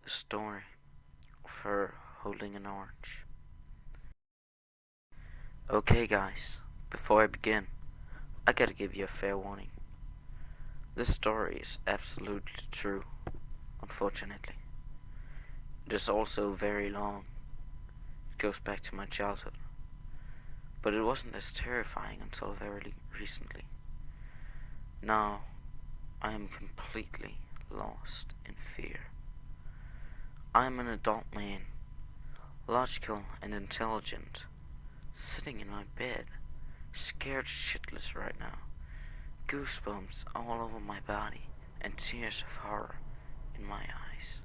the story of her holding an orange. Okay, guys, before I begin, I gotta give you a fair warning. This story is absolutely true, unfortunately. It is also very long. It goes back to my childhood. But it wasn't as terrifying until very recently. Now, I am completely lost in fear. I am an adult man, logical and intelligent, sitting in my bed, scared shitless right now, goosebumps all over my body, and tears of horror in my eyes.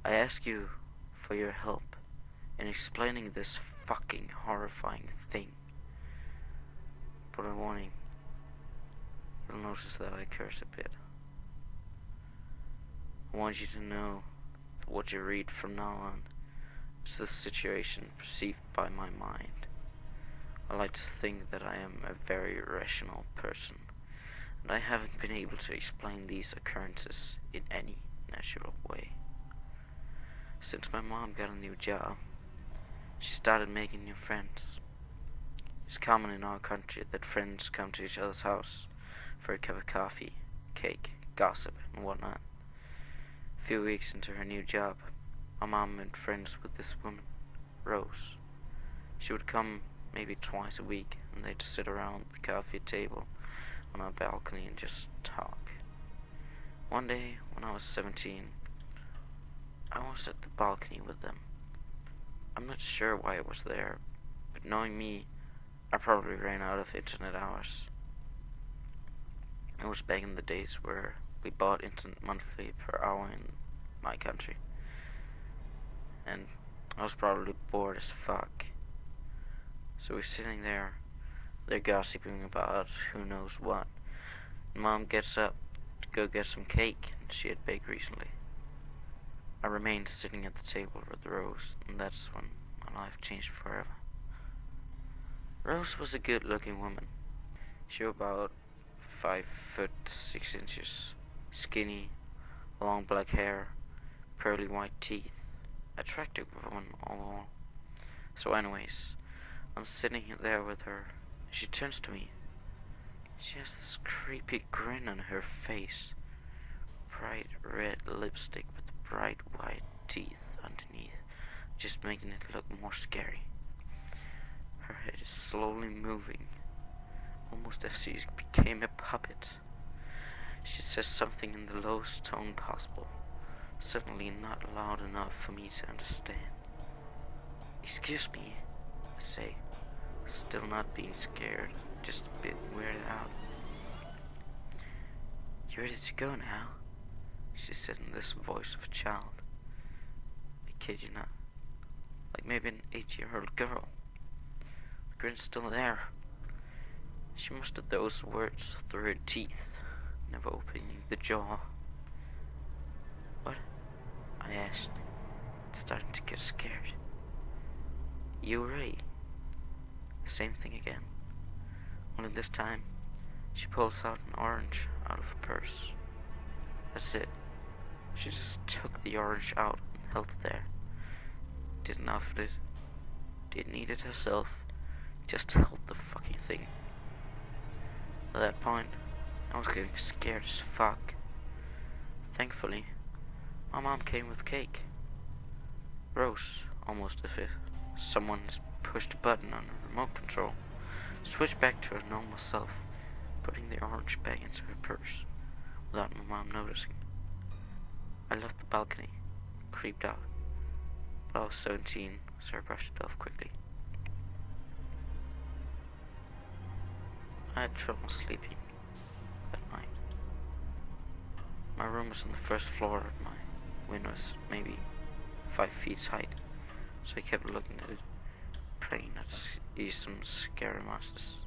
I ask you for your help in explaining this fucking horrifying thing. But a warning, you'll notice that I curse a bit. I want you to know that what you read from now on is the situation perceived by my mind. I like to think that I am a very rational person, and I haven't been able to explain these occurrences in any natural way. Since my mom got a new job, she started making new friends. It's common in our country that friends come to each other's house for a cup of coffee, cake, gossip, and whatnot. A few weeks into her new job, my mom made friends with this woman, Rose. She would come maybe twice a week, and they'd sit around the coffee table on our balcony and just talk. One day, when I was 17, I was at the balcony with them. I'm not sure why I was there, but knowing me, I probably ran out of internet hours. It was back in the days where we bought internet monthly per hour in my country. And I was probably bored as fuck. So we're sitting there, they're gossiping about who knows what. Mom gets up to go get some cake she had baked recently. I remained sitting at the table with Rose, and that's when my life changed forever. Rose was a good-looking woman. She was about 5'6", skinny, long black hair, pearly white teeth, attractive woman all. So anyways, I'm sitting there with her, and she turns to me. She has this creepy grin on her face, bright red lipstick with bright white teeth underneath, just making it look more scary. Her head is slowly moving, almost as if she became a puppet. She says something in the lowest tone possible, certainly not loud enough for me to understand. "Excuse me," I say, still not being scared, just a bit weirded out. "You ready to go now?" she said in this voice of a child. I kid you not, like maybe an 8-year-old girl. The grin's still there. She mustered those words through her teeth, never opening the jaw. "What?" I asked, starting to get scared. "You ready?" The same thing again. Only this time, she pulls out an orange out of her purse. That's it. She just took the orange out and held it there. Didn't offer it. Didn't eat it herself. Just held the fucking thing. At that point, I was getting scared as fuck. Thankfully, my mom came with cake. Rose, almost as if someone has pushed a button on a remote control, switched back to her normal self, putting the orange back into her purse, without my mom noticing. I left the balcony, creeped out, but I was 17, so I brushed it off quickly. I had trouble sleeping that night. My room was on the first floor, and my window was maybe 5 feet height, so I kept looking at it, praying not to see some scary monsters.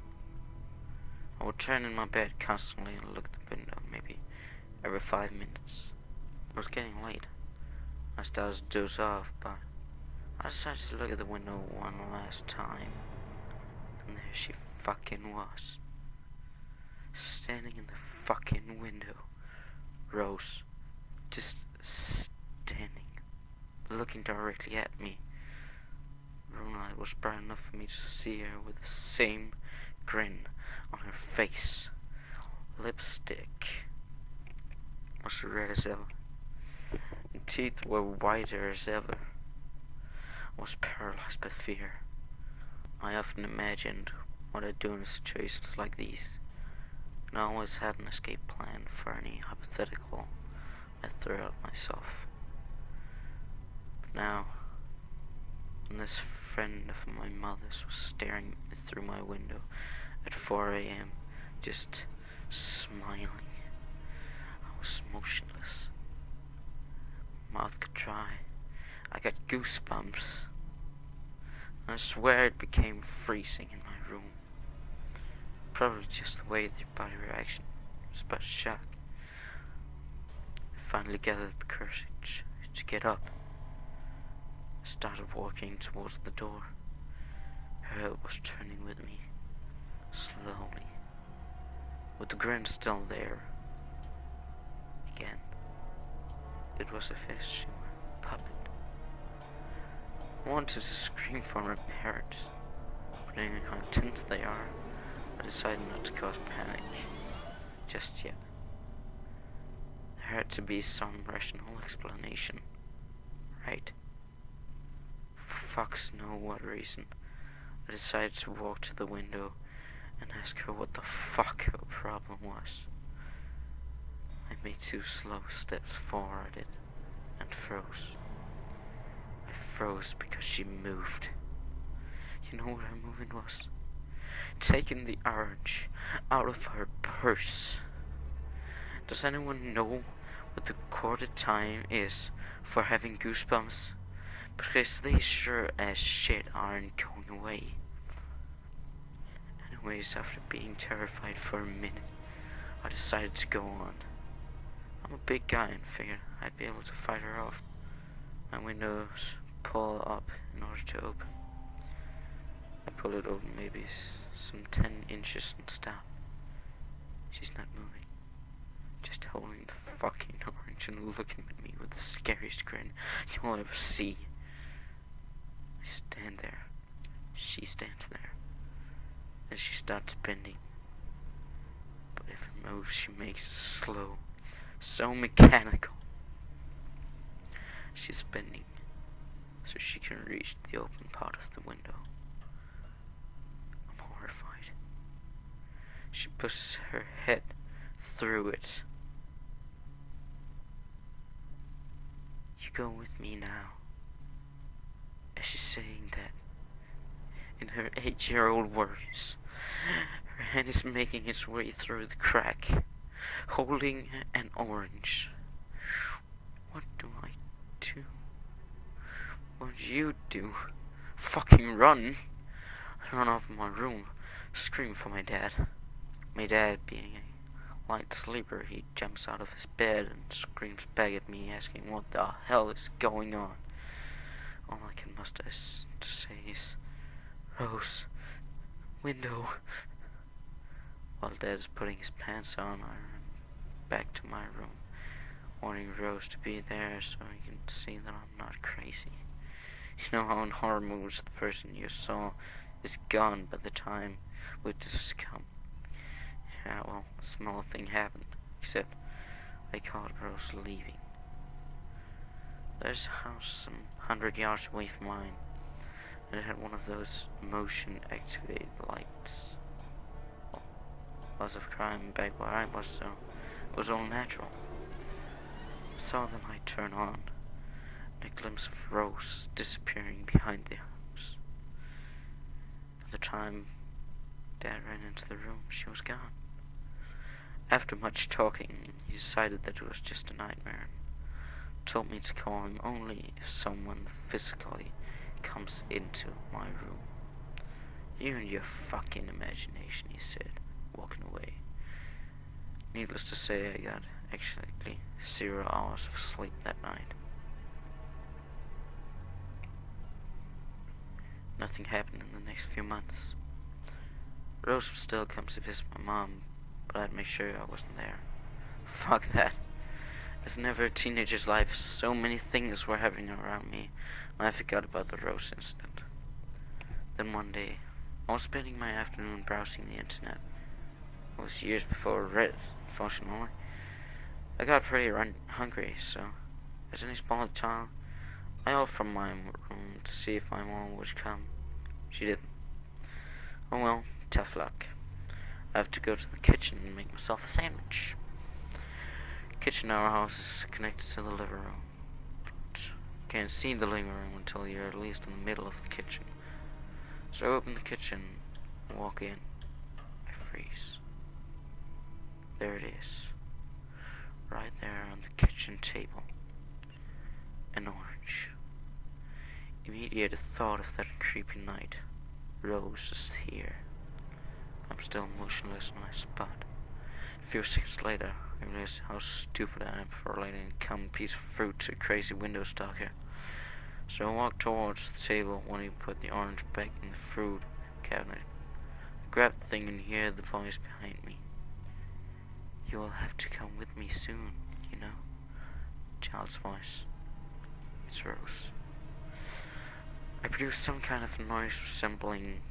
I would turn in my bed constantly and look at the window maybe every 5 minutes. It was getting late. I started to doze off, but I decided to look at the window one last time, and there she fucking was. Standing in the fucking window. Rose. Just standing, looking directly at me. The room light was bright enough for me to see her with the same grin on her face. Lipstick was red as ever, and teeth were whiter as ever. I was paralyzed by fear. I often imagined what I'd do in situations like these, and I always had an escape plan for any hypothetical I threw at myself. But now, when this friend of my mother's was staring through my window at 4 a.m., just smiling, I was motionless. Mouth could dry. I got goosebumps. I swear it became freezing in my room. Probably just the way their body reaction was about to shock. I finally gathered the courage to get up. I started walking towards the door. Her head was turning with me, slowly, with the grin still there. Again, it was as if she were a puppet. I wanted to scream for my parents, but knowing how intense they are, I decided not to cause panic just yet. There had to be some rational explanation, right? For fucks know what reason, I decided to walk to the window and ask her what the fuck her problem was. I made 2 slow steps forward and froze. I froze because she moved. You know what her movement was? Taking the orange out of her purse. Does anyone know what the quarter time is for having goosebumps? Because they sure as shit aren't going away. Anyways, after being terrified for a minute, I decided to go on. I'm a big guy and figured I'd be able to fight her off. My windows pull up in order to open. I pull it open maybe some 10 inches and stop. She's not moving, just holding the fucking orange and looking at me with the scariest grin you'll ever see. I stand there. She stands there. Then she starts bending. But every move she makes is slow, so mechanical. She's bending so she can reach the open part of the window. I'm horrified. She pushes her head through it. You go with me now. As she's saying that, in her 8-year-old words, her hand is making its way through the crack, holding an orange. What do I do? What do you do? Fucking run! I run off my room, scream for my dad. My dad, being a light sleeper, he jumps out of his bed and screams back at me, asking what the hell is going on. All I can muster to say is, Rose, window. While Dad is putting his pants on, I run back to my room, wanting Rose to be there so he can see that I'm not crazy. You know how in horror movies the person you saw is gone by the time witnesses come. Yeah, well, a similar thing happened, except I caught Rose leaving. There's a house some 100 yards away from mine, and it had one of those motion-activated lights. Well, lots of crime back where I was, so it was all natural. I saw the light turn on, and a glimpse of Rose disappearing behind the house. By the time Dad ran into the room, she was gone. After much talking, he decided that it was just a nightmare. Told me to call him only if someone physically comes into my room. You and your fucking imagination, he said, walking away. Needless to say, I got actually 0 hours of sleep that night. Nothing happened in the next few months. Rose would still come to visit my mom, but I'd make sure I wasn't there. Fuck that. As never a teenager's life, so many things were happening around me, and I forgot about the rose incident. Then one day, I was spending my afternoon browsing the internet. It was years before Reddit, unfortunately. I got pretty hungry, so, as any spoiled child, I yelled from my room to see if my mom would come. She didn't. Oh well, tough luck. I have to go to the kitchen and make myself a sandwich. Kitchen in our house is connected to the living room. But can't see the living room until you're at least in the middle of the kitchen. So I open the kitchen and walk in. I freeze. There it is. Right there on the kitchen table. An orange. Immediate thought of that creepy night. Rose is here. I'm still motionless on my spot. A few seconds later, I realize how stupid I am for letting a common piece of fruit to a crazy window stalker. So I walk towards the table when he put the orange back in the fruit cabinet. I grab the thing and hear the voice behind me. You will have to come with me soon, you know. Child's voice. It's Rose. I produce some kind of noise resembling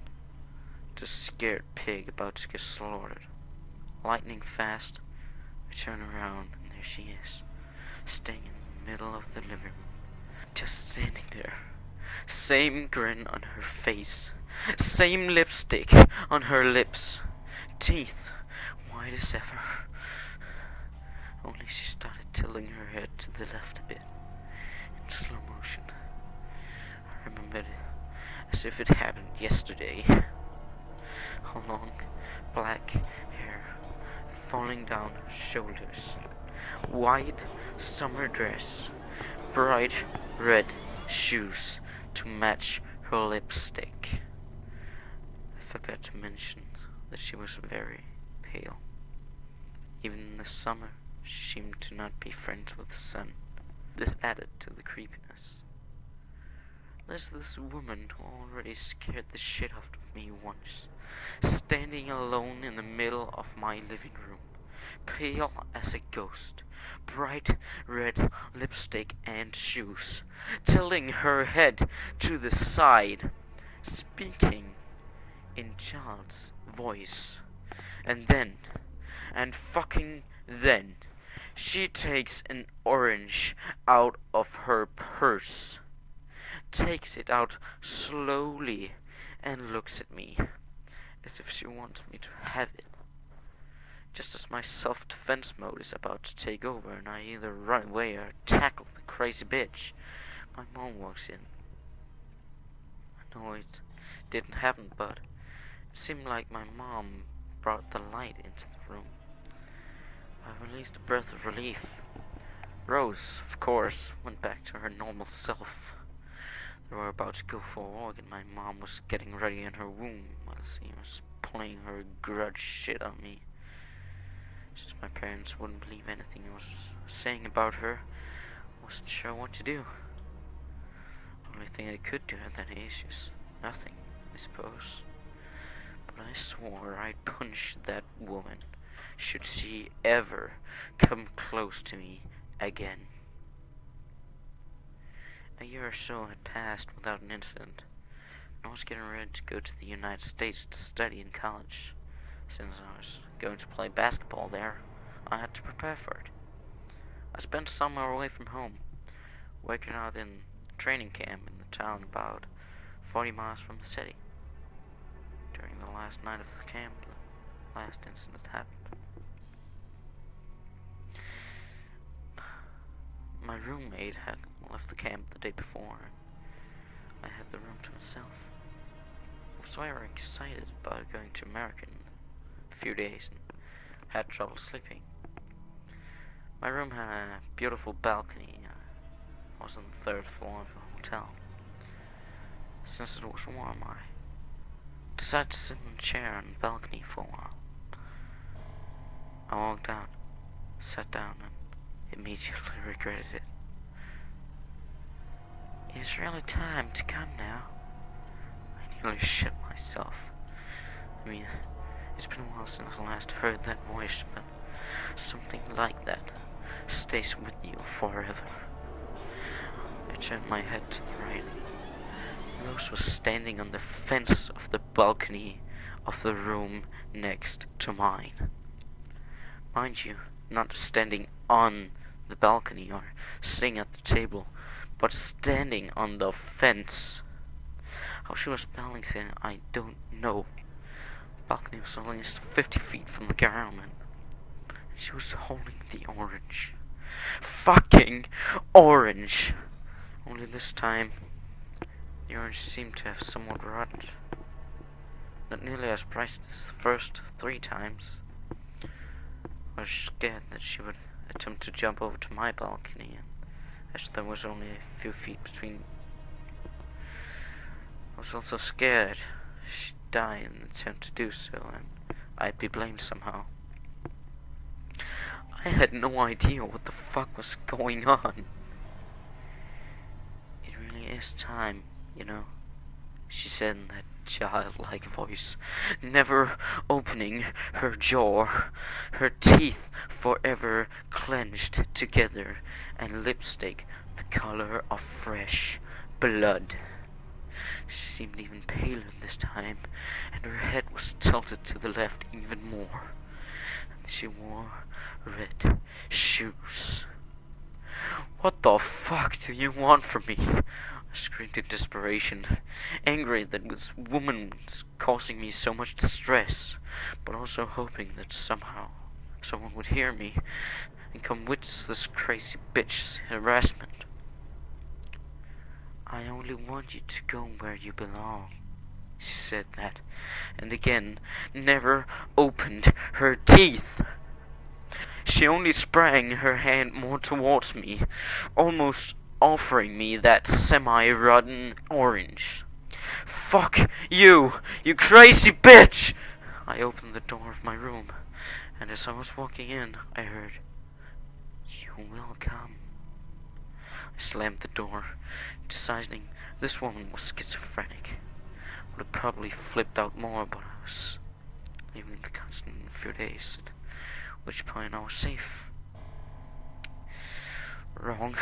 to a scared pig about to get slaughtered. Lightning fast, I turn around and there she is, staying in the middle of the living room. Just standing there. Same grin on her face. Same lipstick on her lips. Teeth white as ever. Only she started tilting her head to the left a bit. In slow motion. I remembered it as if it happened yesterday. Her long black hair falling down her shoulders. White summer dress. Bright red shoes to match her lipstick. I forgot to mention that she was very pale. Even in the summer, she seemed to not be friends with the sun. This added to the creepiness. There's this woman who already scared the shit out of me once, standing alone in the middle of my living room, pale as a ghost, bright red lipstick and shoes, tilting her head to the side, speaking in child's voice. And fucking then, she takes an orange out of her purse, takes it out slowly, and looks at me, as if she wants me to have it. Just as my self-defense mode is about to take over and I either run away or tackle the crazy bitch, my mom walks in. I know it didn't happen, but it seemed like my mom brought the light into the room. I released a breath of relief. Rose, of course, went back to her normal self. They were about to go for a walk and my mom was getting ready in her room while she was pulling her grudge shit on me. Since my parents wouldn't believe anything I was saying about her, I wasn't sure what to do. The only thing I could do at that age is nothing, I suppose. But I swore I'd punch that woman should she ever come close to me again. A year or so had passed without an incident, and I was getting ready to go to the United States to study in college. Since I was going to play basketball there, I had to prepare for it. I spent summer away from home, working out in training camp in the town about 40 miles from the city. During the last night of the camp, the last incident happened. My roommate had left the camp the day before, and I had the room to myself. I was very excited about going to America in a few days and had trouble sleeping. My room had a beautiful balcony. I was on the third floor of a hotel. Since it was warm, I decided to sit in a chair on the balcony for a while. I walked out, sat down, and immediately regretted it. It's really time to come now. I nearly shit myself. I mean, it's been a while since I last heard that voice, but something like that stays with you forever. I turned my head to the right. Rose was standing on the fence of the balcony of the room next to mine. Mind you, not standing on the balcony or sitting at the table, but standing on the fence. How she was balancing, I don't know. The balcony was at least 50 feet from the ground, and she was holding the orange. Fucking orange! Only this time, the orange seemed to have somewhat rotted. Not nearly as bright as the first 3 times. I was scared that she would attempt to jump over to my balcony, and as there was only a few feet between. I was also scared she'd die in an attempt to do so, and I'd be blamed somehow. I had no idea what the fuck was going on. It really is time, you know, she said in that childlike voice, never opening her jaw, her teeth forever clenched together, and lipstick the color of fresh blood. She seemed even paler this time, and her head was tilted to the left even more. And she wore red shoes. What the fuck do you want from me? I screamed in desperation, angry that this woman was causing me so much distress, but also hoping that somehow someone would hear me and come witness this crazy bitch's harassment. I only want you to go where you belong. She said that, and again, never opened her teeth. She only sprang her hand more towards me, almost offering me that semi-rotten orange. Fuck you, you crazy bitch! I opened the door of my room, and as I was walking in, I heard, "You will come." I slammed the door, deciding this woman was schizophrenic. Would have probably flipped out more, but I was leaving the continent in a few days, at which point I was safe. Wrong.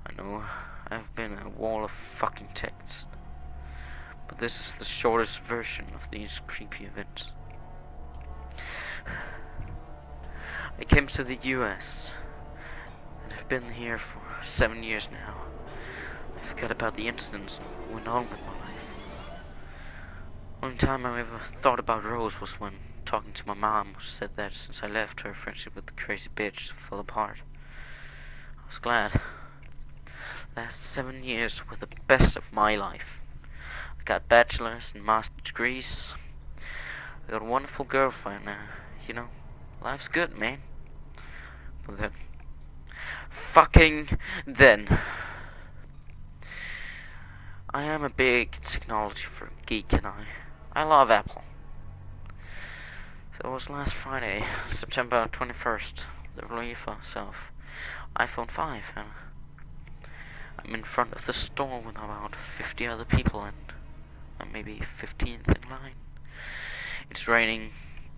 I know I have been a wall of fucking text, but this is the shortest version of these creepy events. I came to the US and have been here for 7 years now. I forgot about the incidents and went on with my life. Only time I ever thought about Rose was when talking to my mom, who said that since I left, her friendship with the crazy bitch fell apart. I was glad. Last 7 years were the best of my life. I got bachelor's and master's degrees. I got a wonderful girlfriend. You know, life's good, man. But then, fucking then, I am a big technology geek, and I love Apple. So it was last Friday, September 21st, the release of iPhone 5, and I'm in front of the store with about 50 other people, and I'm maybe 15th in line. It's raining,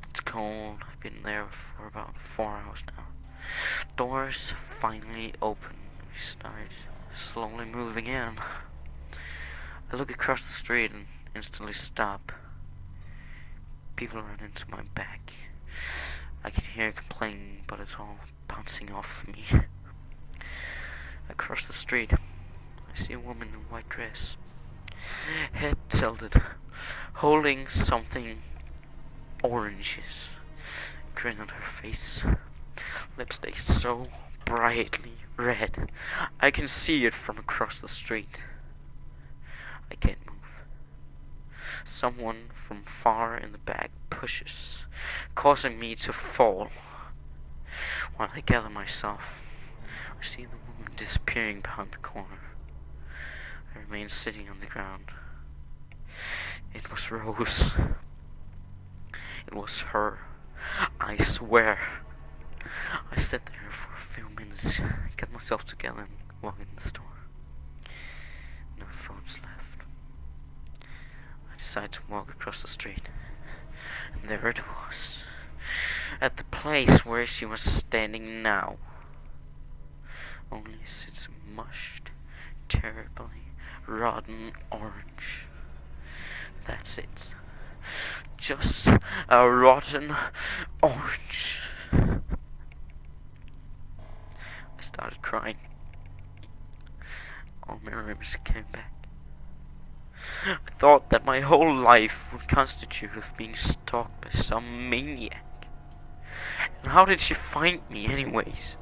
it's cold, I've been there for about 4 hours now. Doors finally open, we start slowly moving in. I look across the street and instantly stop. People run into my back. I can hear complaining, but it's all bouncing off me. Across the street, I see a woman in a white dress, head tilted, holding something oranges, grin on her face, lipstick so brightly red, I can see it from across the street. I can't move. Someone from far in the back pushes, causing me to fall. While I gather myself, I see the woman disappearing behind the corner. I remain sitting on the ground. It was Rose. It was her. I swear. I sat there for a few minutes, got myself together, and walked in the store. No phones left. I decided to walk across the street, and there it was, at the place where she was standing now. Only it's mushed, terribly rotten orange. That's it. Just a rotten orange. I started crying. All memories came back. I thought that my whole life would constitute of being stalked by some maniac. And how did she find me anyways?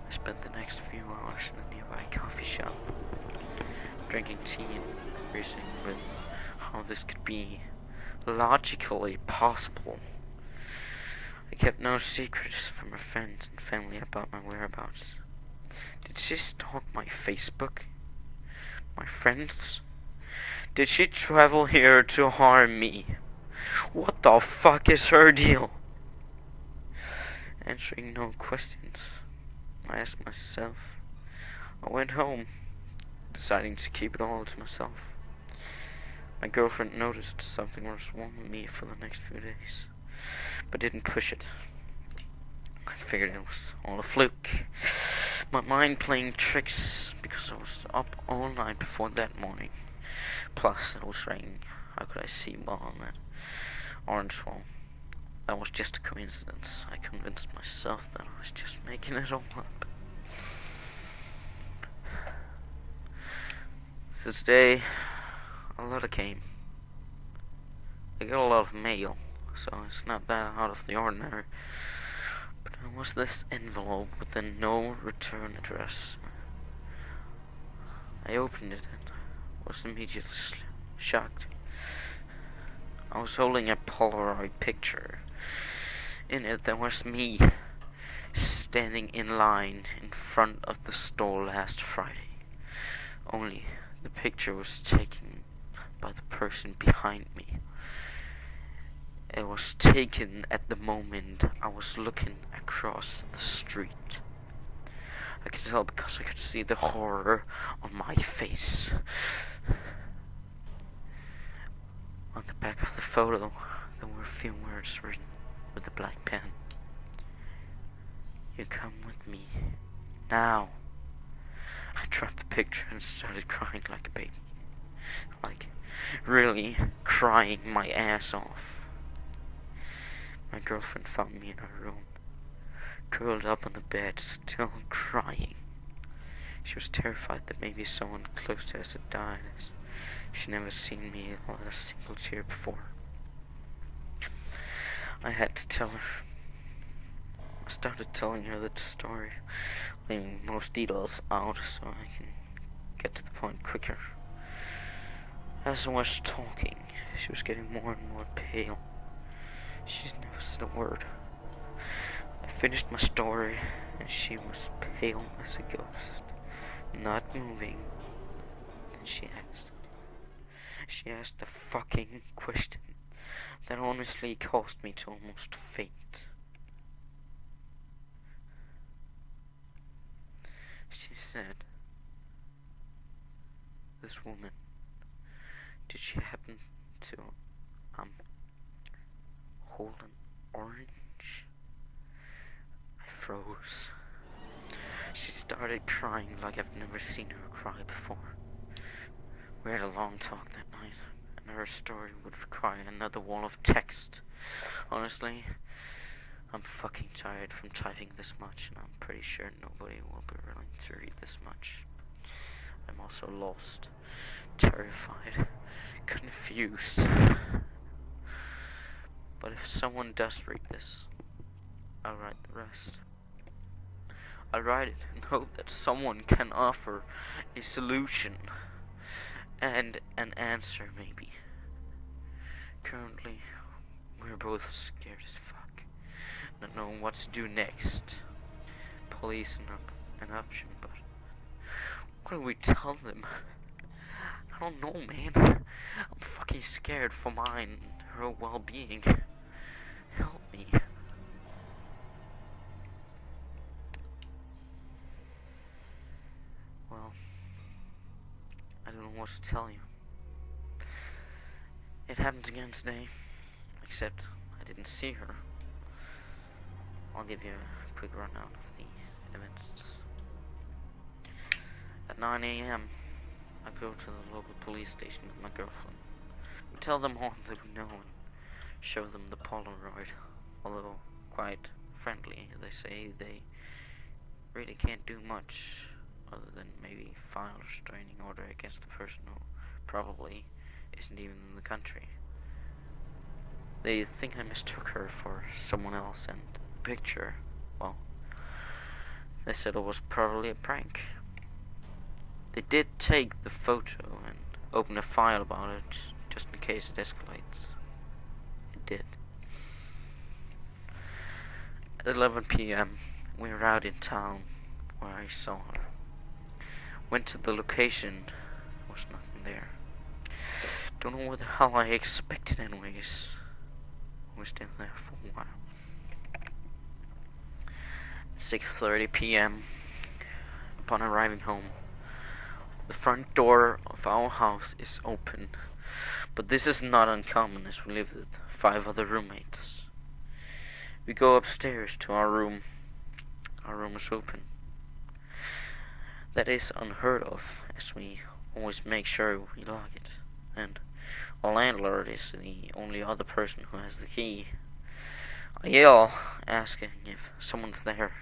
I spent the next few hours in a nearby coffee shop, drinking tea and conversing with how this could be logically possible. I kept no secrets from my friends and family about my whereabouts. Did she stalk my Facebook? My friends? Did she travel here to harm me? What the fuck is her deal? Answering no questions, I asked myself. I went home, deciding to keep it all to myself. My girlfriend noticed something was wrong with me for the next few days, but didn't push it. I figured it was all a fluke. My mind playing tricks because I was up all night before that morning. Plus, it was raining. How could I see well on that orange wall? That was just a coincidence. I convinced myself that I was just making it all up. So today, a letter came. I got a lot of mail, so it's not that out of the ordinary. But there was this envelope with a no return address. I opened it and was immediately shocked. I was holding a Polaroid picture. In it there was me, standing in line in front of the store last Friday. Only the picture was taken by the person behind me. It was taken at the moment I was looking across the street. I could tell because I could see the horror on my face. On the back of the photo, there were a few words written with a black pen. You come with me, now. I dropped the picture and started crying like a baby. Like, really crying my ass off. My girlfriend found me in her room, curled up on the bed, still crying. She was terrified that maybe someone close to us had died, as she'd never seen me let a single tear before. I had to tell her. I started telling her the story, leaving most details out so I can get to the point quicker. As I was talking, she was getting more and more pale. She never said a word. I finished my story, and she was pale as a ghost, not moving. Then she asked. She asked a fucking question that honestly caused me to almost faint. She said, this woman, did she happen to, hold an orange? I froze. She started crying like I've never seen her cry before. We had a long talk that night, and her story would require another wall of text. Honestly, I'm fucking tired from typing this much, and I'm pretty sure nobody will be willing to read this much. I'm also lost, terrified, confused. But if someone does read this, I'll write the rest. I'll write it and hope that someone can offer a solution and an answer, maybe. Currently, we're both scared as fuck, not knowing what to do next. Police an option, but what do we tell them? I don't know, man. I'm fucking scared for mine, her well-being. Help me. Well, I don't know what to tell you. It happened again today, except I didn't see her. I'll give you a quick rundown of the events. At 9 AM, I go to the local police station with my girlfriend. We tell them all that we know and show them the Polaroid. Although quite friendly, they say they really can't do much other than maybe file a restraining order against the person who probably isn't even in the country. They think I mistook her for someone else, and the picture, well, they said it was probably a prank. They did take the photo and open a file about it, just in case it escalates. It did. At 11 PM, we were out in town where I saw her. Went to the location, there was nothing there. Don't know what the hell I expected anyways. We were still there for a while. 6:30 PM, upon arriving home, the front door of our house is open, but this is not uncommon as we live with 5 other roommates. We go upstairs to our room. Our room is open. That is unheard of, as we always make sure we lock it, and our landlord is the only other person who has the key. I yell, asking if someone's there.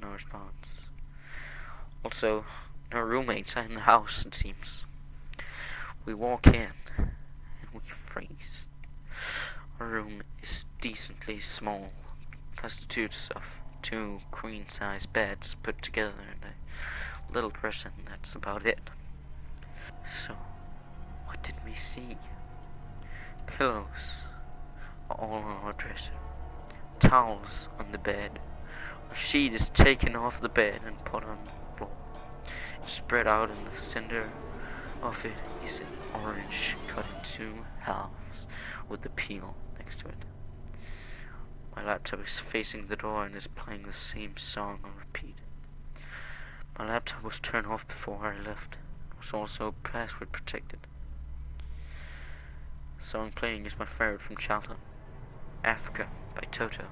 No response. Also, no roommates are in the house, it seems. We walk in, and we freeze. Our room is decently small, constitutes of 2 queen-size beds put together in a little dresser, and that's about it. So, what did we see? Pillows are all on our dresser, towels on the bed. A sheet is taken off the bed and put on the floor. Spread out in the center of it is an orange cut in 2 halves with the peel next to it. My laptop is facing the door and is playing the same song on repeat. My laptop was turned off before I left. It was also password protected. The song playing is my favorite from childhood, Africa by Toto.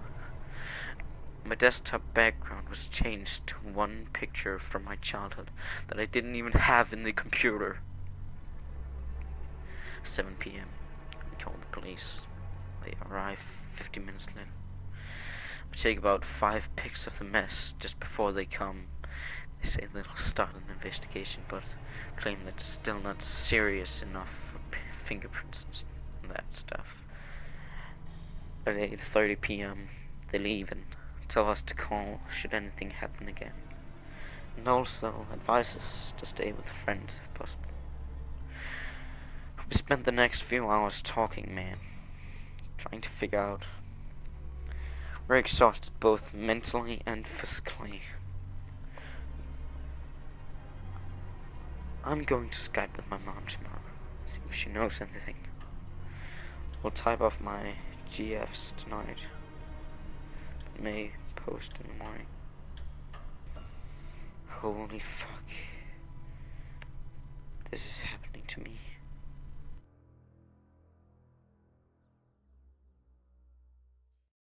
My desktop background was changed to one picture from my childhood that I didn't even have in the computer. 7 PM. We call the police. They arrive 50 minutes later. I take about 5 pics of the mess just before they come. They say they'll start an investigation, but claim that it's still not serious enough for fingerprints and that stuff. At 8:30 PM, they leave and tell us to call should anything happen again, and also advise us to stay with friends if possible. We spent the next few hours talking, man, trying to figure out. We're exhausted both mentally and physically. I'm going to Skype with my mom tomorrow, see if she knows anything. We'll type off my GFs tonight. May post in the morning. Holy fuck. This is happening to me.